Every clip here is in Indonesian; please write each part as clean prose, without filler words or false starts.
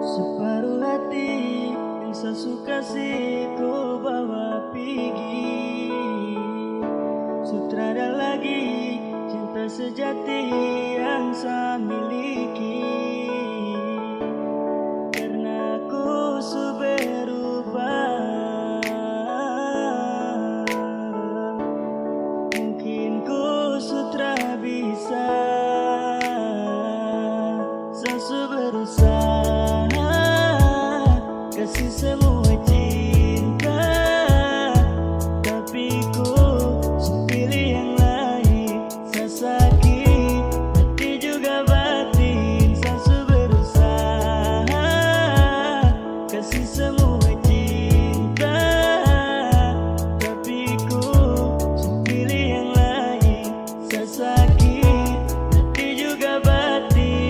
Separuh hati yang sesuka sih ku bawa pergi. Sutrada lagi cinta sejati yang saya miliki. Karena ku su berubah, mungkin ku sutra bisa sesu berusaha kasih semua cinta, tapi ku pilih yang lain. Saya sakit hati juga batin, saya berusaha kasih semua cinta, tapi ku pilih yang lain. Saya sakit hati juga batin.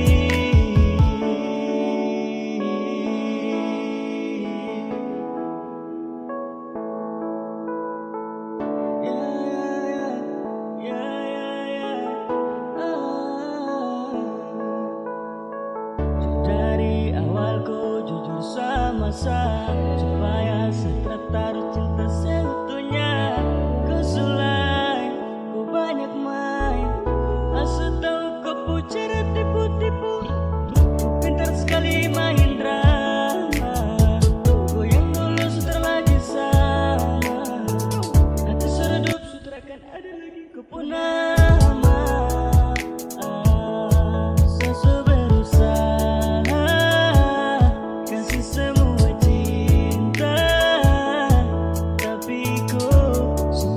Dari awal ku jujur sama saya, supaya setelah taruh cinta seutuhnya. Ku sulai, ku banyak main, asal tahu ku pucara tipu-tipu. Pintar sekali main drama, ku yang dulu sutra lagi sama. Hati seredup sutra kan ada lagi ku pun nama. Sesu berusaha kasih semua cinta, tapi ku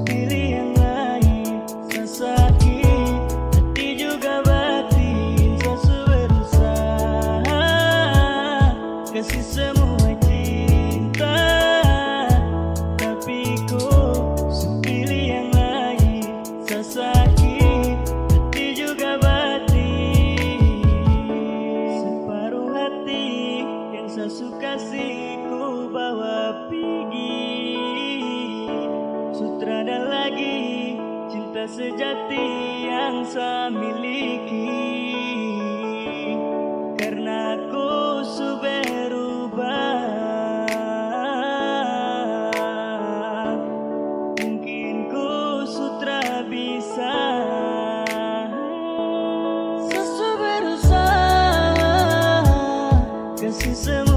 pilih yang lain. Saya sakit hati juga batin. Sesu berusaha kasih semua cinta, tapi ku pilih yang lain. Saya sakit hati juga batin. Separuh hati yang saya suka sih ku bawa pergi. Sutrada lagi cinta sejati yang saya miliki. Karena ku su berubah, mungkin ku sutra bisa sesu berusaha kasih semua